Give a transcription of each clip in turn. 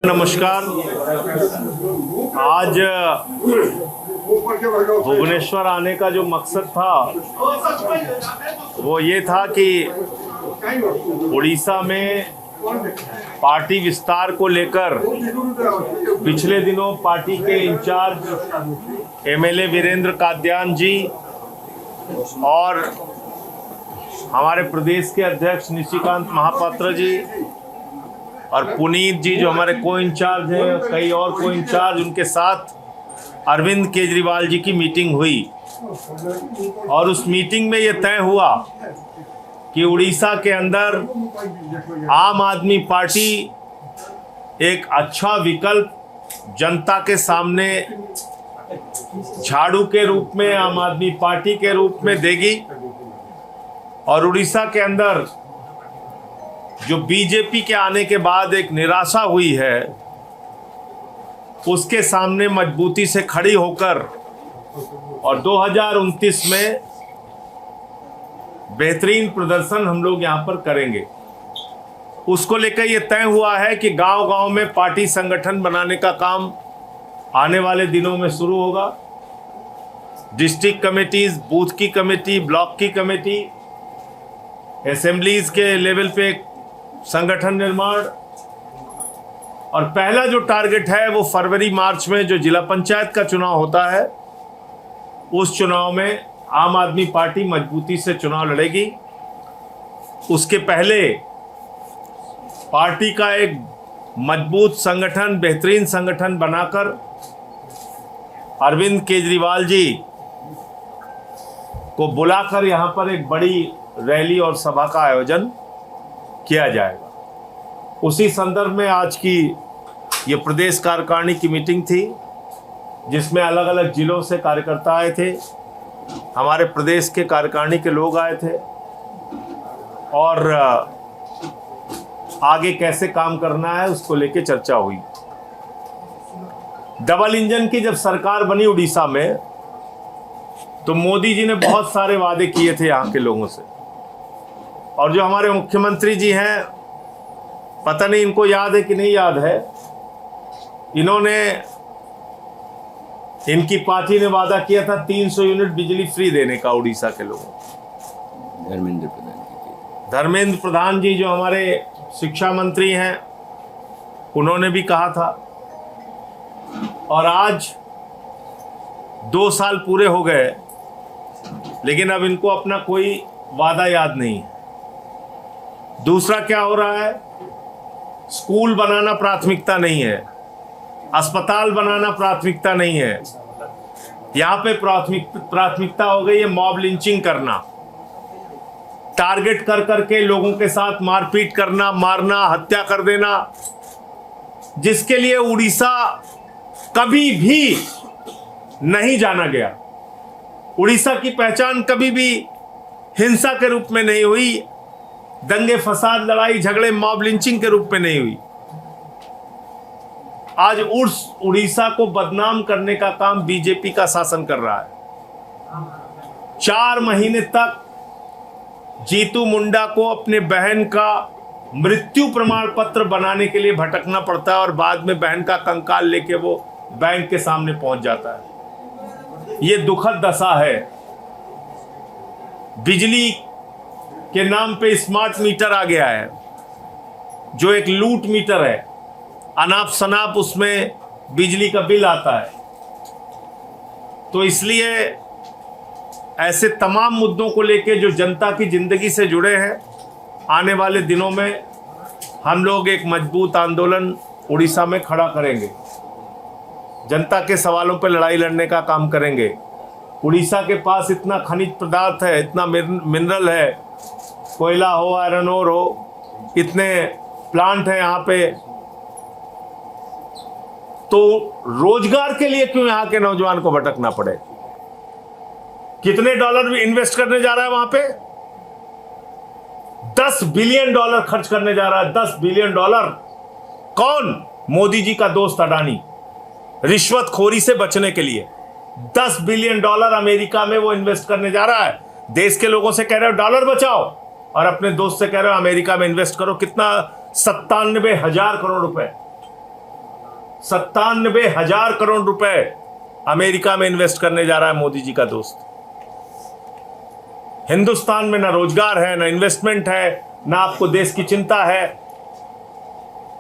नमस्कार। आज भुवनेश्वर आने का जो मकसद था वो ये था कि उड़ीसा में पार्टी विस्तार को लेकर पिछले दिनों पार्टी के इंचार्ज एमएलए वीरेंद्र कादियान जी और हमारे प्रदेश के अध्यक्ष निशिकांत महापात्र जी और पुनीत जी जो हमारे को इंचार्ज हैं, कई और को इंचार्ज, उनके साथ अरविंद केजरीवाल जी की मीटिंग हुई और उस मीटिंग में ये तय हुआ कि उड़ीसा के अंदर आम आदमी पार्टी एक अच्छा विकल्प जनता के सामने झाड़ू के रूप में, आम आदमी पार्टी के रूप में देगी और उड़ीसा के अंदर जो बीजेपी के आने के बाद एक निराशा हुई है उसके सामने मजबूती से खड़ी होकर और 2029 में बेहतरीन प्रदर्शन हम लोग यहाँ पर करेंगे। उसको लेकर ये तय हुआ है कि गांव-गांव में पार्टी संगठन बनाने का काम आने वाले दिनों में शुरू होगा। डिस्ट्रिक्ट कमेटीज, बूथ की कमेटी, ब्लॉक की कमेटी, असेंबलीज के लेवल पे संगठन निर्माण और पहला जो टारगेट है वो फरवरी मार्च में जो जिला पंचायत का चुनाव होता है उस चुनाव में आम आदमी पार्टी मजबूती से चुनाव लड़ेगी। उसके पहले पार्टी का एक मजबूत संगठन, बेहतरीन संगठन बनाकर अरविंद केजरीवाल जी को बुलाकर यहाँ पर एक बड़ी रैली और सभा का आयोजन किया जाएगा। उसी संदर्भ में आज की ये प्रदेश कार्यकारिणी की मीटिंग थी जिसमें अलग अलग जिलों से कार्यकर्ता आए थे, हमारे प्रदेश के कार्यकारिणी के लोग आए थे और आगे कैसे काम करना है उसको लेके चर्चा हुई। डबल इंजन की जब सरकार बनी उड़ीसा में तो मोदी जी ने बहुत सारे वादे किए थे यहाँ के लोगों से और जो हमारे मुख्यमंत्री जी हैं, पता नहीं इनको याद है कि नहीं याद है, इन्होंने, इनकी पार्टी ने वादा किया था 300 यूनिट बिजली फ्री देने का उड़ीसा के लोगों को। धर्मेंद्र प्रधान जी जो हमारे शिक्षा मंत्री हैं उन्होंने भी कहा था और आज 2 साल पूरे हो गए लेकिन अब इनको अपना कोई वादा याद नहीं है। दूसरा क्या हो रहा है, स्कूल बनाना प्राथमिकता नहीं है, अस्पताल बनाना प्राथमिकता नहीं है, यहाँ पे प्राथमिकता हो गई है मॉब लिंचिंग करना, टारगेट कर करके लोगों के साथ मारपीट करना, मारना, हत्या कर देना, जिसके लिए उड़ीसा कभी भी नहीं जाना गया। उड़ीसा की पहचान कभी भी हिंसा के रूप में नहीं हुई, दंगे फसाद, लड़ाई झगड़े, मॉब लिंचिंग के रूप में नहीं हुई। आज उड़ीसा को बदनाम करने का काम बीजेपी का शासन कर रहा है। 4 महीने तक जीतू मुंडा को अपने बहन का मृत्यु प्रमाण पत्र बनाने के लिए भटकना पड़ता है और बाद में बहन का कंकाल लेके वो बैंक के सामने पहुंच जाता है। ये दुखद दशा है। बिजली के नाम पे स्मार्ट मीटर आ गया है जो एक लूट मीटर है, अनाप शनाप उसमें बिजली का बिल आता है। तो इसलिए ऐसे तमाम मुद्दों को लेके जो जनता की जिंदगी से जुड़े हैं, आने वाले दिनों में हम लोग एक मजबूत आंदोलन उड़ीसा में खड़ा करेंगे, जनता के सवालों पर लड़ाई लड़ने का काम करेंगे। उड़ीसा के पास इतना खनिज पदार्थ है, इतना मिनरल है, कोयला हो, आयरन ओर हो, इतने प्लांट हैं यहाँ पे, तो रोजगार के लिए क्यों यहाँ के नौजवान को भटकना पड़े। कितने डॉलर भी इन्वेस्ट करने जा रहा है वहां पे, $10 बिलियन खर्च करने जा रहा है। $10 बिलियन। कौन? मोदी जी का दोस्त अडानी, रिश्वतखोरी से बचने के लिए $10 बिलियन अमेरिका में वो इन्वेस्ट करने जा रहा है। देश के लोगों से कह रहे हो डॉलर बचाओ और अपने दोस्त से कह रहे हो अमेरिका में इन्वेस्ट करो। कितना? 97,000 करोड़ रुपए। 97,000 करोड़ रुपए अमेरिका में इन्वेस्ट करने जा रहा है मोदी जी का दोस्त। हिंदुस्तान में ना रोजगार है, ना इन्वेस्टमेंट है, ना आपको देश की चिंता है।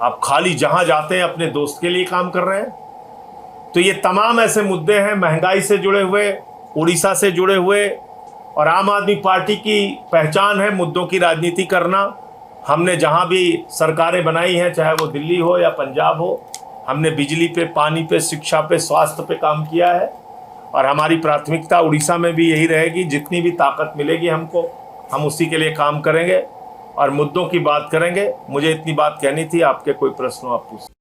आप खाली जहां जाते हैं अपने दोस्त के लिए काम कर रहे हैं। तो ये तमाम ऐसे मुद्दे हैं, महंगाई से जुड़े हुए, उड़ीसा से जुड़े हुए, और आम आदमी पार्टी की पहचान है मुद्दों की राजनीति करना। हमने जहां भी सरकारें बनाई हैं, चाहे वो दिल्ली हो या पंजाब हो, हमने बिजली पे, पानी पे, शिक्षा पे, स्वास्थ्य पे काम किया है। और हमारी प्राथमिकता उड़ीसा में भी यही रहेगी। जितनी भी ताकत मिलेगी हमको, हम उसी के लिए काम करेंगे और मुद्दों की बात करेंगे। मुझे इतनी बात कहनी थी। आपके कोई प्रश्न हो आप पूछ।